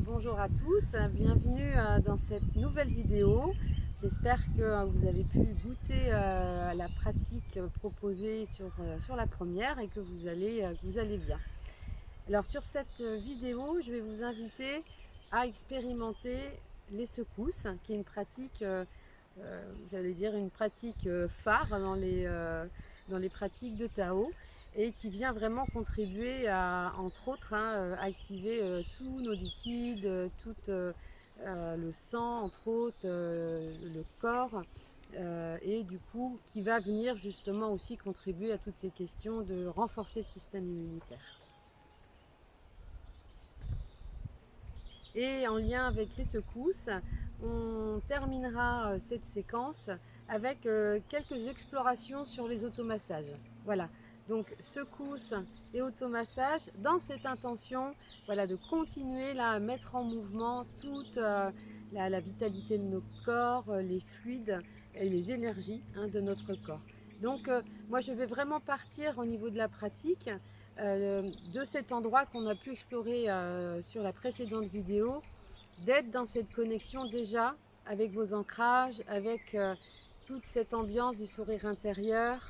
bonjour à tous, bienvenue dans cette nouvelle vidéo. J'espère que vous avez pu goûter à la pratique proposée sur la première et que vous allez bien. Alors sur cette vidéo, je vais vous inviter à expérimenter les secousses, qui est une pratique, j'allais dire une pratique phare dans les pratiques de Tao et qui vient vraiment contribuer à, entre autres, activer tous nos liquides, tout le sang, entre autres, le corps, et du coup qui va venir justement aussi contribuer à toutes ces questions de renforcer le système immunitaire. Et en lien avec les secousses, on terminera cette séquence avec quelques explorations sur les automassages. Voilà, donc secousses et automassages dans cette intention, voilà, de continuer là, à mettre en mouvement toute la vitalité de notre corps, les fluides et les énergies de notre corps. Donc moi je vais vraiment partir au niveau de la pratique de cet endroit qu'on a pu explorer sur la précédente vidéo, d'être dans cette connexion déjà avec vos ancrages, avec toute cette ambiance du sourire intérieur,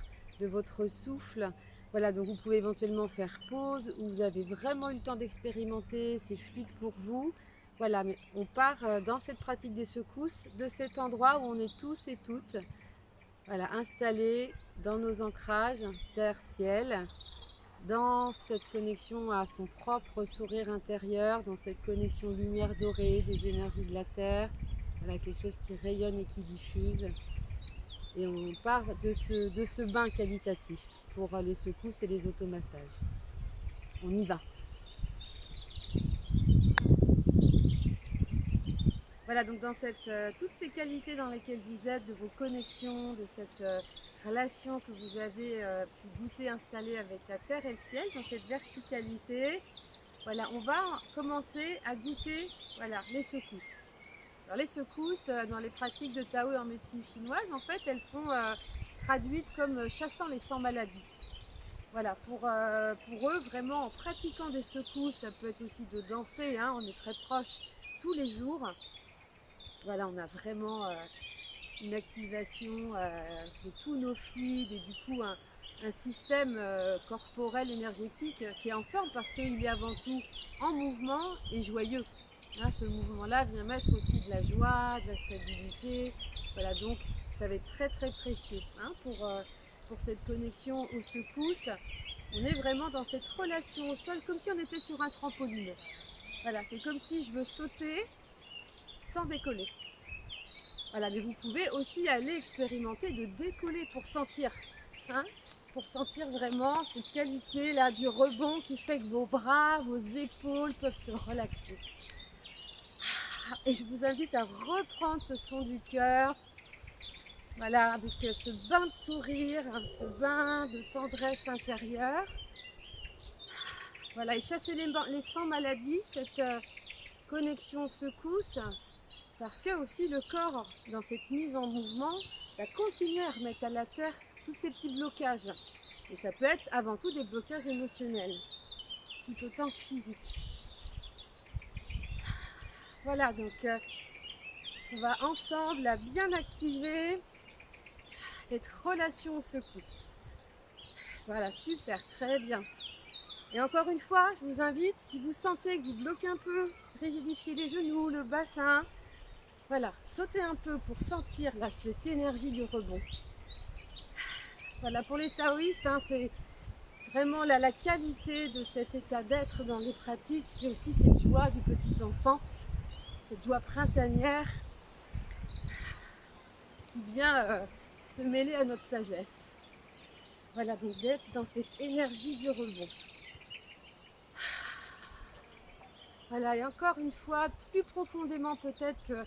de votre souffle. Voilà, donc vous pouvez éventuellement faire pause, où vous avez vraiment eu le temps d'expérimenter, c'est fluide pour vous. Voilà, mais on part dans cette pratique des secousses, de cet endroit où on est tous et toutes, voilà, installés dans nos ancrages terre-ciel, dans cette connexion à son propre sourire intérieur, dans cette connexion lumière dorée des énergies de la Terre, voilà, quelque chose qui rayonne et qui diffuse. Et on part de ce bain qualitatif pour les secousses et les automassages. On y va. Voilà, donc dans toutes ces qualités dans lesquelles vous êtes, de vos connexions, de cette relation que vous avez pu goûter, installer avec la terre et le ciel, dans cette verticalité, voilà, on va commencer à goûter, voilà, les secousses. Alors les secousses, dans les pratiques de Tao et en médecine chinoise, en fait, elles sont traduites comme chassant les 100 maladies. Voilà, pour eux, vraiment, en pratiquant des secousses, ça peut être aussi de danser, on est très proche tous les jours. Voilà, on a vraiment une activation de tous nos fluides et du coup un système corporel énergétique qui est en forme parce qu'il est avant tout en mouvement et joyeux. Ce mouvement-là vient mettre aussi de la joie, de la stabilité. Voilà, donc ça va être très très précieux pour cette connexion aux secousses. On est vraiment dans cette relation au sol comme si on était sur un trampoline. Voilà, c'est comme si je veux sauter sans décoller. Voilà, mais vous pouvez aussi aller expérimenter de décoller pour sentir vraiment cette qualité là du rebond qui fait que vos bras, vos épaules peuvent se relaxer. Et je vous invite à reprendre ce son du cœur, voilà, avec ce bain de sourire, ce bain de tendresse intérieure. Voilà, et chasser les 100 maladies, cette connexion secousse, parce que aussi le corps, dans cette mise en mouvement, va continuer à remettre à la terre tous ces petits blocages. Et ça peut être avant tout des blocages émotionnels, tout autant que physiques. Voilà, donc on va ensemble à bien activer cette relation aux secousses. Voilà, super, très bien. Et encore une fois, je vous invite, si vous sentez que vous bloquez un peu, rigidifiez les genoux, le bassin, voilà, sautez un peu pour sentir là, cette énergie du rebond. Voilà, pour les taoïstes, c'est vraiment la qualité de cet état d'être dans les pratiques, c'est aussi cette joie du petit enfant, cette joie printanière qui vient se mêler à notre sagesse. Voilà, donc d'être dans cette énergie du rebond. Voilà, et encore une fois, plus profondément peut-être que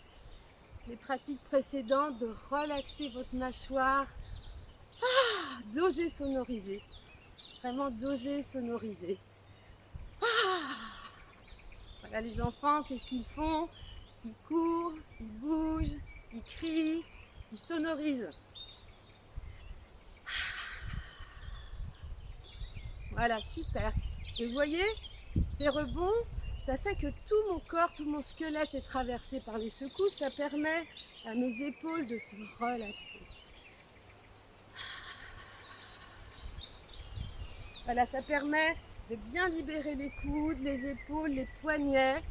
les pratiques précédentes, de relaxer votre mâchoire, d'oser sonoriser, vraiment d'oser sonoriser. Voilà, les enfants, qu'est-ce qu'ils font? Ils courent, ils bougent, ils crient, ils sonorisent. Voilà, super. Et vous voyez, ces rebonds, Ça fait que tout mon corps, tout mon squelette est traversé par les secousses. Ça permet à mes épaules de se relaxer. Voilà, ça permet de bien libérer les coudes, les épaules, les poignets.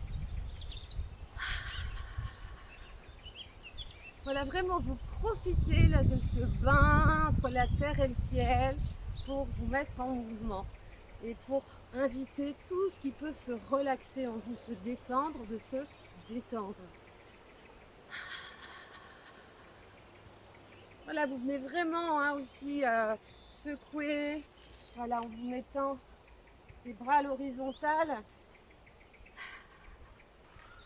Voilà, vraiment, vous profitez là de ce bain entre la terre et le ciel pour vous mettre en mouvement et pour inviter tout ce qui peut se relaxer en vous, se détendre, de se détendre. Voilà, vous venez vraiment aussi secouer, voilà, en vous mettant les bras à l'horizontale.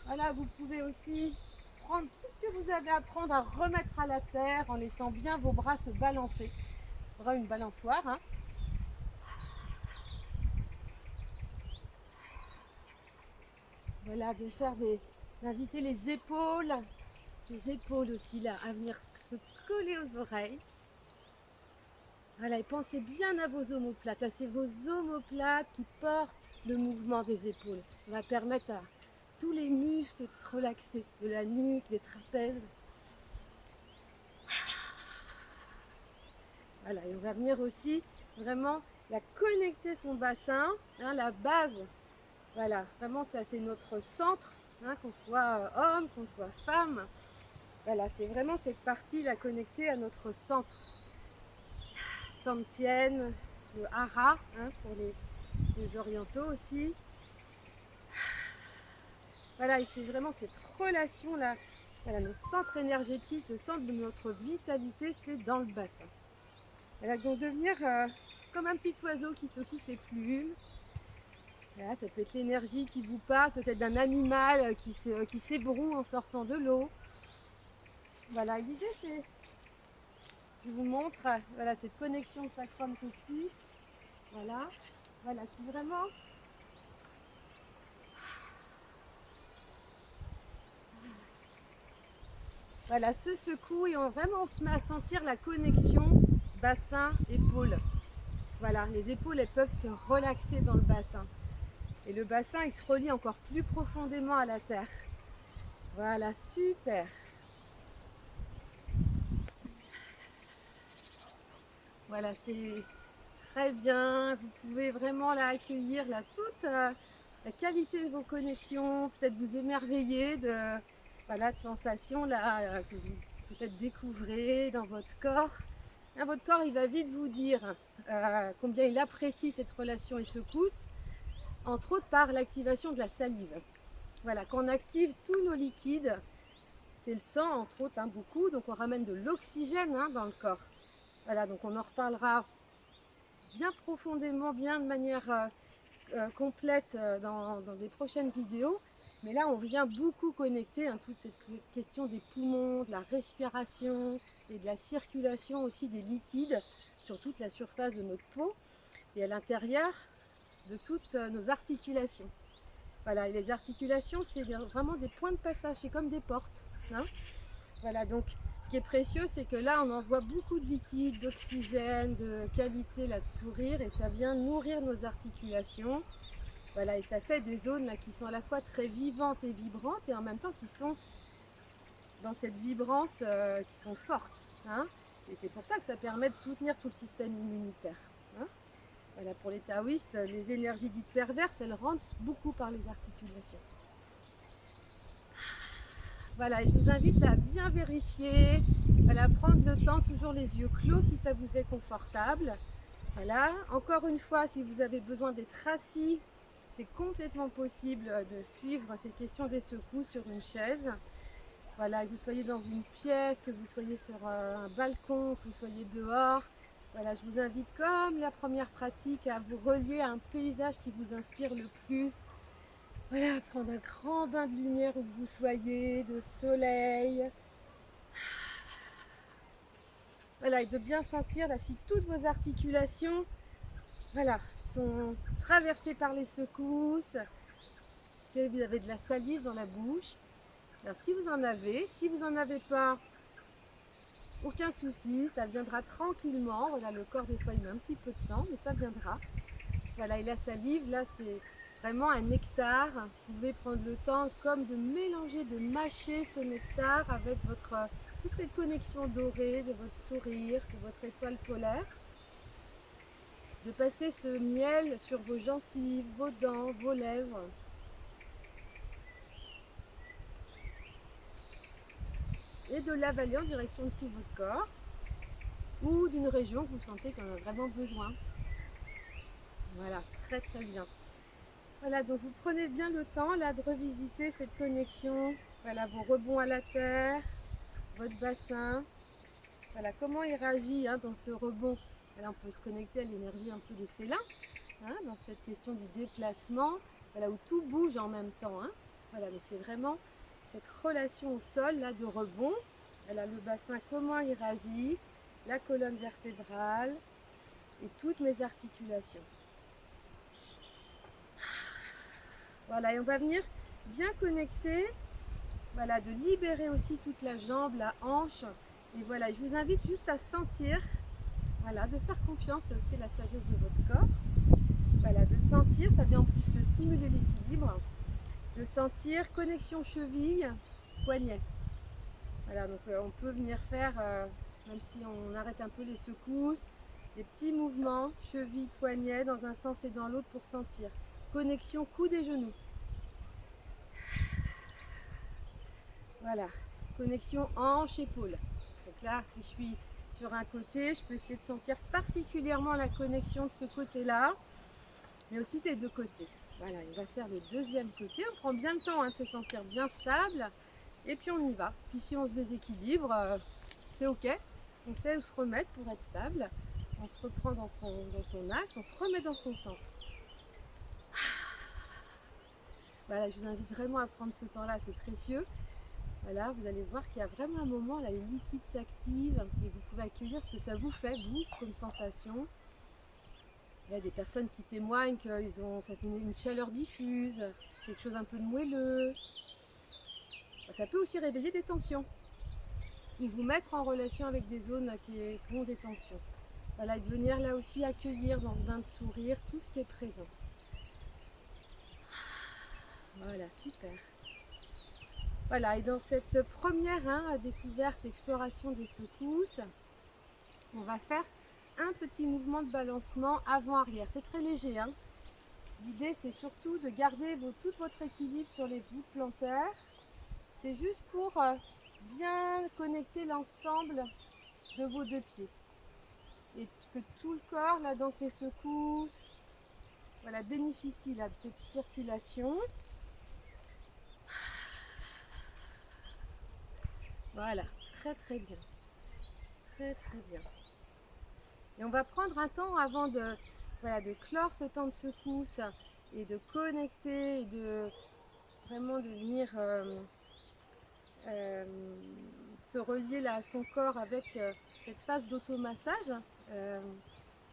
Voilà, vous pouvez aussi prendre tout ce que vous avez à prendre, à remettre à la terre en laissant bien vos bras se balancer. Il faudra une balançoire. Hein. Voilà, d'inviter les épaules aussi là, à venir se coller aux oreilles. Voilà, et pensez bien à vos omoplates. Là, c'est vos omoplates qui portent le mouvement des épaules. Ça va permettre à tous les muscles de se relaxer, de la nuque, des trapèzes. Voilà, et on va venir aussi vraiment connecter son bassin, hein, la base. Voilà, vraiment ça c'est notre centre, hein, qu'on soit homme, qu'on soit femme. Voilà, c'est vraiment cette partie là connectée à notre centre. Tantien, le hara, hein, pour les orientaux aussi. Voilà, et c'est vraiment cette relation là. Voilà, notre centre énergétique, le centre de notre vitalité, c'est dans le bassin. Voilà, donc devenir comme un petit oiseau qui secoue ses plumes. Voilà, ça peut être l'énergie qui vous parle, peut-être d'un animal qui s'ébroue en sortant de l'eau. Voilà, l'idée c'est, je vous montre, voilà, cette connexion sacrum-coccyx. Voilà, voilà, qui vraiment voilà, se secoue et on se met à sentir la connexion bassin-épaule. Voilà, les épaules elles peuvent se relaxer dans le bassin. Et le bassin, il se relie encore plus profondément à la terre. Voilà, super. Voilà, c'est très bien. Vous pouvez vraiment là accueillir là, toute la qualité de vos connexions, peut-être vous émerveiller de sensations là, que vous peut-être découvrez dans votre corps. Là, votre corps, il va vite vous dire combien il apprécie cette relation et secousse, entre autres par l'activation de la salive. Voilà, quand on active tous nos liquides, c'est le sang entre autres, hein, beaucoup, donc on ramène de l'oxygène hein, dans le corps. Voilà, donc on en reparlera bien profondément, bien de manière complète dans des prochaines vidéos. Mais là, on vient beaucoup connecter hein, toute cette question des poumons, de la respiration et de la circulation aussi des liquides sur toute la surface de notre peau et à l'intérieur de toutes nos articulations. Voilà, et les articulations, c'est vraiment des points de passage, c'est comme des portes. Hein. Voilà, donc ce qui est précieux, c'est que là, on envoie beaucoup de liquide, d'oxygène, de qualité là, de sourire, et ça vient nourrir nos articulations. Voilà, et ça fait des zones là, qui sont à la fois très vivantes et vibrantes, et en même temps qui sont dans cette vibrance, qui sont fortes. Hein. Et c'est pour ça que ça permet de soutenir tout le système immunitaire. Hein. Voilà, pour les taoïstes, les énergies dites perverses, elles rentrent beaucoup par les articulations. Voilà, et je vous invite à bien vérifier, voilà, prendre le temps, toujours les yeux clos si ça vous est confortable. Voilà, encore une fois, si vous avez besoin d'être assis, c'est complètement possible de suivre ces questions des secousses sur une chaise. Voilà, que vous soyez dans une pièce, que vous soyez sur un balcon, que vous soyez dehors. Voilà, je vous invite, comme la première pratique, à vous relier à un paysage qui vous inspire le plus. Voilà, prendre un grand bain de lumière où que vous soyez, de soleil. Voilà, et de bien sentir là, si toutes vos articulations voilà, sont traversées par les secousses. Est-ce que vous avez de la salive dans la bouche? Alors si vous en avez pas, aucun souci, ça viendra tranquillement. Voilà, le corps des fois il met un petit peu de temps, mais ça viendra. Voilà, et la salive, là c'est vraiment un nectar. Vous pouvez prendre le temps comme de mélanger, de mâcher ce nectar avec toute cette connexion dorée de votre sourire, de votre étoile polaire. De passer ce miel sur vos gencives, vos dents, vos lèvres. Et de l'avaler en direction de tout votre corps ou d'une région que vous sentez qu'on a vraiment besoin. Voilà, très très bien. Voilà, donc vous prenez bien le temps là de revisiter cette connexion. Voilà, vos rebonds à la terre, votre bassin. Voilà, comment il réagit dans ce rebond. Là, on peut se connecter à l'énergie un peu des félins, dans cette question du déplacement, voilà, où tout bouge en même temps. Voilà, donc c'est vraiment cette relation au sol là de rebond. Voilà, le bassin, comment il réagit, la colonne vertébrale et toutes mes articulations. Voilà, et on va venir bien connecter, voilà, de libérer aussi toute la jambe, la hanche. Et voilà, je vous invite juste à sentir, voilà, de faire confiance, c'est aussi la sagesse de votre corps. Voilà, de sentir, ça vient en plus stimuler l'équilibre, de sentir connexion cheville, poignet. Voilà, donc on peut venir faire, même si on arrête un peu les secousses, des petits mouvements, cheville, poignet, dans un sens et dans l'autre pour sentir. Connexion coude et genoux. Voilà, connexion hanche-épaule. Donc là, si je suis sur un côté, je peux essayer de sentir particulièrement la connexion de ce côté-là, mais aussi des deux côtés. Voilà, on va faire le deuxième côté. On prend bien le temps de se sentir bien stable, et puis on y va. Puis si on se déséquilibre, c'est ok. On sait où se remettre pour être stable. On se reprend dans son axe, on se remet dans son centre. Voilà, je vous invite vraiment à prendre ce temps-là, c'est précieux. Voilà, vous allez voir qu'il y a vraiment un moment, là, les liquides s'activent et vous pouvez accueillir ce que ça vous fait, vous, comme sensation. Il y a des personnes qui témoignent que ça fait une chaleur diffuse, quelque chose un peu de moelleux. Ça peut aussi réveiller des tensions ou vous mettre en relation avec des zones qui ont des tensions. Voilà, et de venir là aussi accueillir dans ce bain de sourire tout ce qui est présent. Voilà, super. Voilà, et dans cette première découverte, exploration des secousses, on va faire un petit mouvement de balancement avant-arrière. C'est très léger. L'idée, c'est surtout de garder tout votre équilibre sur les bouts plantaires. C'est juste pour bien connecter l'ensemble de vos deux pieds. Et que tout le corps, là, dans ces secousses, voilà, bénéficie là, de cette circulation. Voilà, très très bien. Très très bien. Et on va prendre un temps avant de clore ce temps de secousse et de connecter et de vraiment de venir se relier là à son corps avec cette phase d'automassage.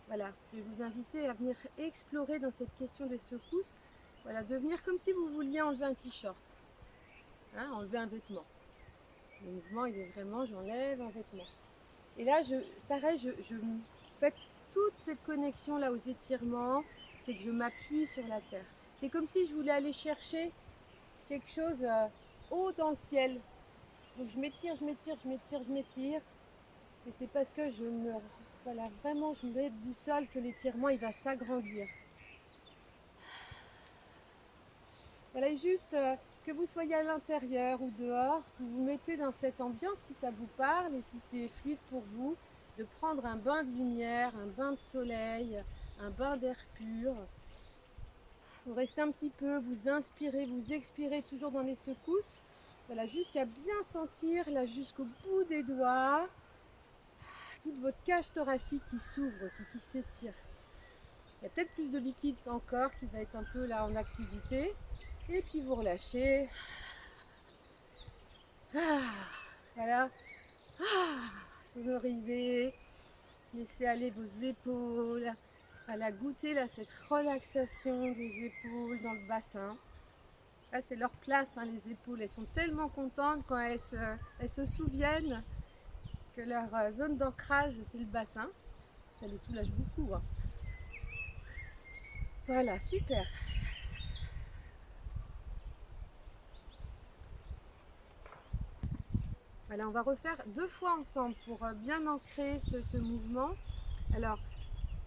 Voilà, je vais vous inviter à venir explorer dans cette question des secousses, voilà, de venir comme si vous vouliez enlever un t-shirt, enlever un vêtement. Le mouvement, il est vraiment, j'enlève un vêtement. Et là, pareil, je fais toute cette connexion là aux étirements, c'est que je m'appuie sur la terre. C'est comme si je voulais aller chercher quelque chose haut dans le ciel. Donc je m'étire, je m'étire, je m'étire, je m'étire. Et c'est parce que vraiment, je me mets du sol que l'étirement, il va s'agrandir. Voilà, et juste que vous soyez à l'intérieur ou dehors, vous vous mettez dans cette ambiance si ça vous parle et si c'est fluide pour vous, de prendre un bain de lumière, un bain de soleil, un bain d'air pur. Vous restez un petit peu, vous inspirez, vous expirez toujours dans les secousses. Voilà, jusqu'à bien sentir là jusqu'au bout des doigts toute votre cage thoracique qui s'ouvre aussi, qui s'étire. Il y a peut-être plus de liquide encore qui va être un peu là en activité. Et puis vous relâchez. Voilà. Sonorisez. Laissez aller vos épaules. Voilà, goûtez là cette relaxation des épaules dans le bassin. Là, c'est leur place, les épaules. Elles sont tellement contentes quand elles se souviennent que leur zone d'ancrage, c'est le bassin. Ça les soulage beaucoup. Voilà, super. Voilà, on va refaire 2 fois ensemble pour bien ancrer ce mouvement. Alors,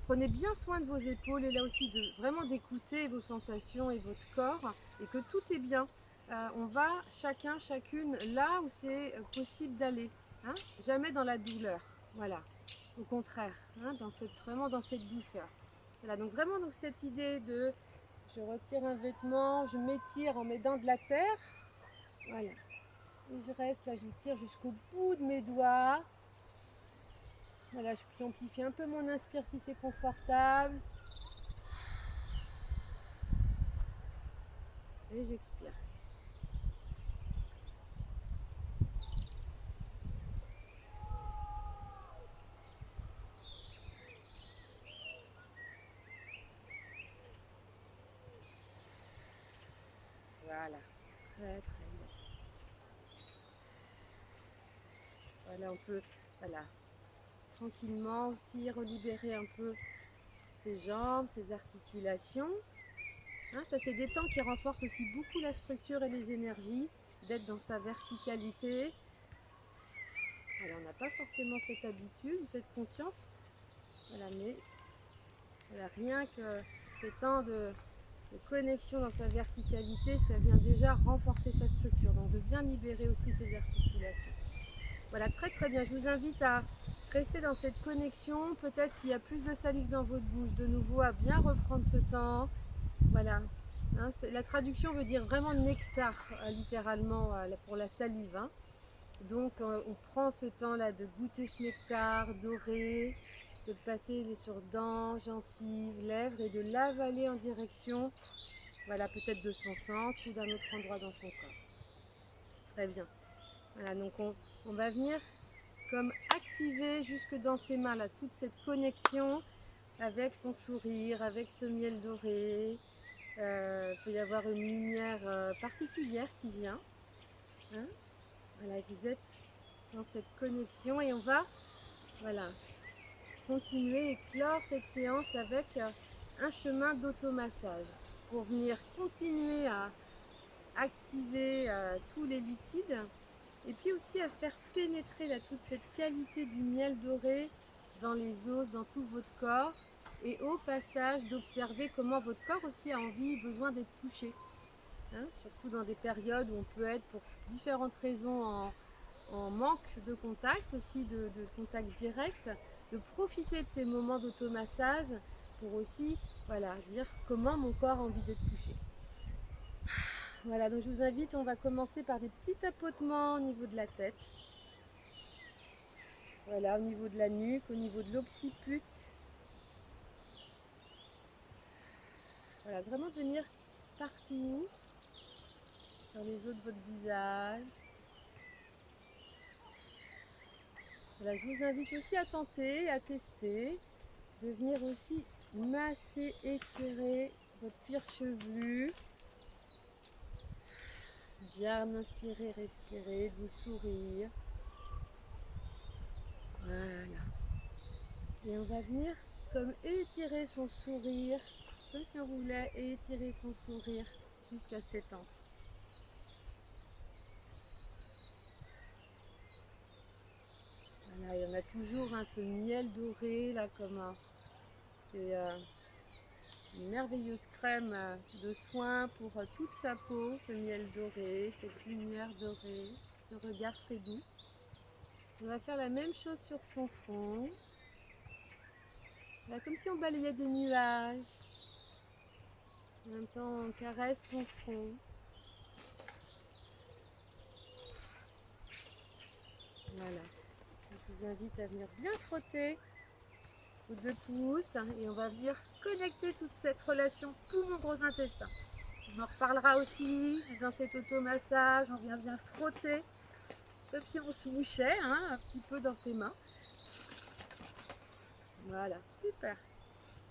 prenez bien soin de vos épaules et là aussi vraiment d'écouter vos sensations et votre corps et que tout est bien. On va chacune là où c'est possible d'aller, hein, jamais dans la douleur, voilà, au contraire, hein, vraiment dans cette douceur. Voilà, donc vraiment donc cette idée de je retire un vêtement, je m'étire en m'aidant de la terre, voilà, et je reste là, je tire jusqu'au bout de mes doigts. Voilà, je peux amplifier un peu mon inspire si c'est confortable. Et j'expire. Voilà, très très bien. Voilà, on peut, voilà, tranquillement aussi relibérer un peu ses jambes, ses articulations. Hein, ça c'est des temps qui renforcent aussi beaucoup la structure et les énergies, d'être dans sa verticalité. Alors on n'a pas forcément cette habitude, cette conscience, voilà, mais voilà, rien que ces temps de connexion dans sa verticalité, ça vient déjà renforcer sa structure, donc de bien libérer aussi ses articulations. Voilà, très très bien. Je vous invite à rester dans cette connexion. Peut-être s'il y a plus de salive dans votre bouche, de nouveau à bien reprendre ce temps. Voilà. Hein, la traduction veut dire vraiment nectar, littéralement, pour la salive. Hein. Donc on prend ce temps-là de goûter ce nectar doré, de passer sur dents, gencives, lèvres et de l'avaler en direction, voilà, peut-être de son centre ou d'un autre endroit dans son corps. Très bien. Voilà, donc on va venir comme activer jusque dans ses mains là, toute cette connexion avec son sourire, avec ce miel doré. Il peut y avoir une lumière particulière qui vient. Hein, voilà, vous êtes dans cette connexion et on va, voilà, continuer et clore cette séance avec un chemin d'automassage pour venir continuer à activer tous les liquides et puis aussi à faire pénétrer là, toute cette qualité du miel doré dans les os, dans tout votre corps et au passage d'observer comment votre corps aussi a envie, besoin d'être touché. Hein, surtout dans des périodes où on peut être pour différentes raisons en manque de contact, aussi de contact direct, de profiter de ces moments d'automassage pour aussi, voilà, dire comment mon corps a envie d'être touché. Voilà, donc je vous invite, on va commencer par des petits tapotements au niveau de la tête. Voilà, au niveau de la nuque, au niveau de l'occiput. Voilà, vraiment venir partout, sur les os de votre visage. Voilà, je vous invite aussi à tenter, à tester, de venir aussi masser, étirer votre cuir chevelu. Bien inspirer, respirer, de vous sourire. Voilà. Et on va venir comme étirer son sourire, comme si on voulait étirer son sourire jusqu'à s'étendre. Voilà, il y en a toujours ce miel doré là comme c'est une merveilleuse crème de soin pour toute sa peau, ce miel doré, cette lumière dorée, ce regard très doux. On va faire la même chose sur son front. Là, comme si on balayait des nuages. En même temps, on caresse son front. Voilà. Je vous invite à venir bien frotter vos 2 pouces et on va venir connecter toute cette relation poumon gros intestin. On en reparlera aussi dans cet automassage. On vient bien frotter comme si on se mouchait un petit peu dans ses mains. Voilà, super.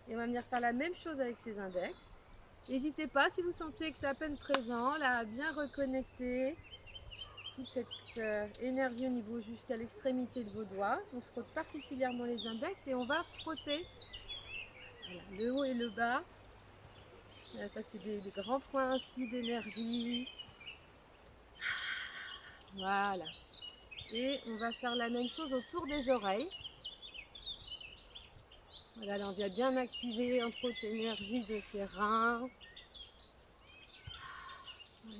Et on va venir faire la même chose avec ses index. N'hésitez pas, si vous sentez que c'est à peine présent, là, à bien reconnecter toute cette énergie au niveau jusqu'à l'extrémité de vos doigts. On frotte particulièrement les index et on va frotter, voilà, le haut et le bas. Là, ça, c'est des grands points aussi d'énergie. Voilà. Et on va faire la même chose autour des oreilles. Voilà, là on vient bien activer entre autres l'énergie de ses reins. Voilà,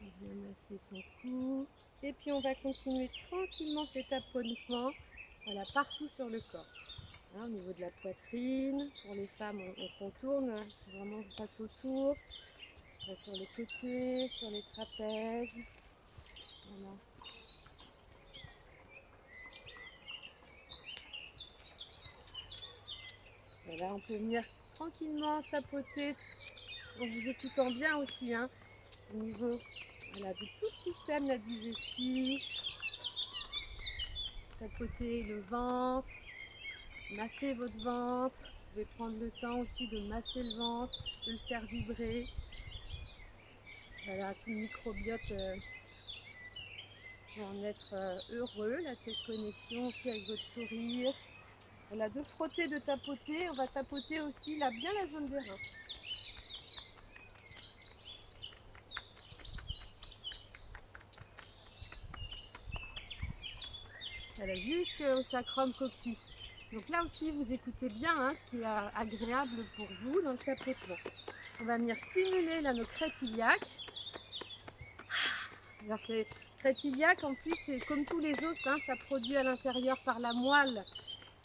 on vient masser son cou. Et puis on va continuer tranquillement ces tapotements, voilà, partout sur le corps. Hein, au niveau de la poitrine, pour les femmes on contourne, vraiment on passe autour. On va sur les côtés, sur les trapèzes. Voilà. Voilà, on peut venir tranquillement tapoter en vous écoutant bien aussi, hein, au niveau, voilà, de tout le système là, digestif. Tapoter le ventre, masser votre ventre. Vous pouvez prendre le temps aussi de masser le ventre, de le faire vibrer. Voilà, tout le microbiote va en être heureux là, de cette connexion aussi avec votre sourire. Voilà, de frotter, de tapoter. On va tapoter aussi là bien la zone des reins. Voilà, jusqu'au sacrum coccyx. Donc là aussi, vous écoutez bien, hein, ce qui est agréable pour vous dans le tapotement. On va venir stimuler là nos crêtes iliaques. Alors ces crêtes iliaques, en plus, c'est comme tous les os, hein, ça produit à l'intérieur par la moelle,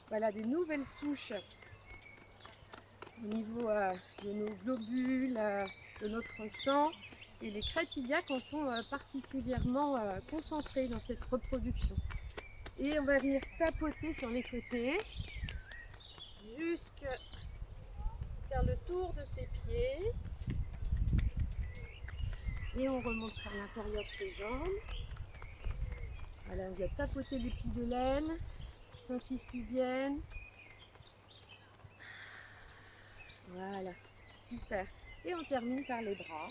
voilà, des nouvelles souches au niveau de nos globules, de notre sang. Et les crêtes iliaques en sont particulièrement concentrées dans cette reproduction. Et on va venir tapoter sur les côtés jusqu'à faire le tour de ses pieds. Et on remonte à l'intérieur de ses jambes. Voilà, on vient tapoter les plis de laine, symphyse pubienne. Voilà, super. Et on termine par les bras.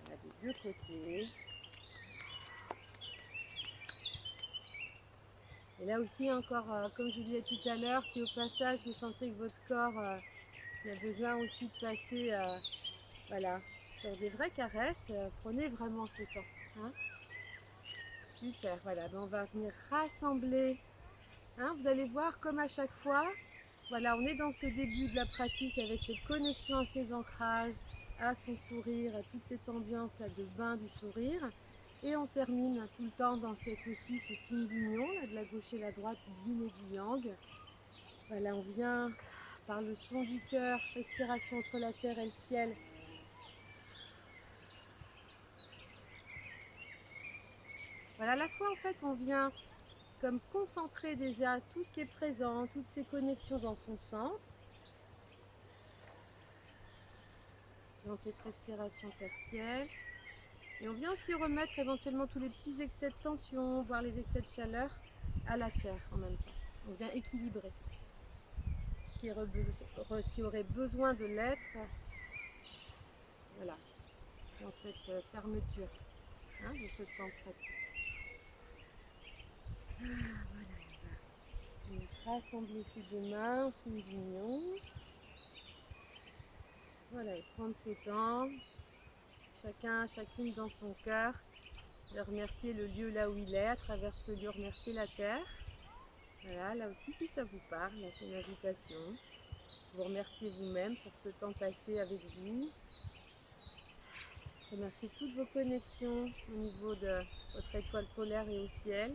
Voilà, des deux côtés. Et là aussi, encore, comme je vous disais tout à l'heure, si au passage vous sentez que votre corps a besoin aussi de passer voilà, sur des vraies caresses, prenez vraiment ce temps. Hein. Super, voilà, ben on va venir rassembler. Hein, vous allez voir comme à chaque fois, voilà, on est dans ce début de la pratique avec cette connexion à ses ancrages, à son sourire, à toute cette ambiance là de bain du sourire. Et on termine tout le temps dans ce signe d'union, de la gauche et la droite, du yin et du yang. Voilà, on vient par le son du cœur, respiration entre la terre et le ciel. Voilà, à la fois en fait on vient comme concentrer déjà tout ce qui est présent, toutes ces connexions dans son centre, dans cette respiration tertielle. Et on vient aussi remettre éventuellement tous les petits excès de tension, voire les excès de chaleur à la terre en même temps. On vient équilibrer ce qui aurait besoin de l'être, voilà, dans cette fermeture, hein, de ce temps pratique. Voilà, on va rassembler ces deux mains en signe d'union. Voilà, et prendre ce temps, chacune dans son cœur, de remercier le lieu là où il est, à travers ce lieu remercier la terre. Voilà, là aussi si ça vous parle, c'est une invitation. Vous remerciez vous-même pour ce temps passé avec vous. Remerciez toutes vos connexions au niveau de votre étoile polaire et au ciel.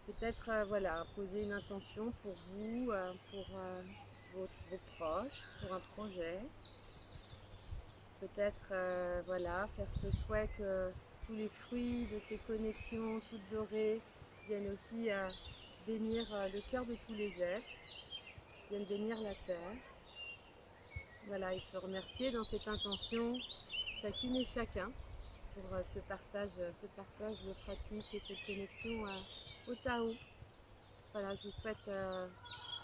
Peut-être voilà, poser une intention pour vous, pour vos proches, pour un projet. Peut-être voilà, faire ce souhait que tous les fruits de ces connexions toutes dorées viennent aussi bénir le cœur de tous les êtres, viennent bénir la terre. Voilà, et se remercier dans cette intention chacune et chacun pour ce partage de pratique et cette connexion au Tao. Voilà, je vous souhaite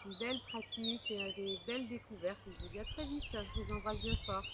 une belle pratique, des belles découvertes et je vous dis à très vite. Je vous embrasse bien fort.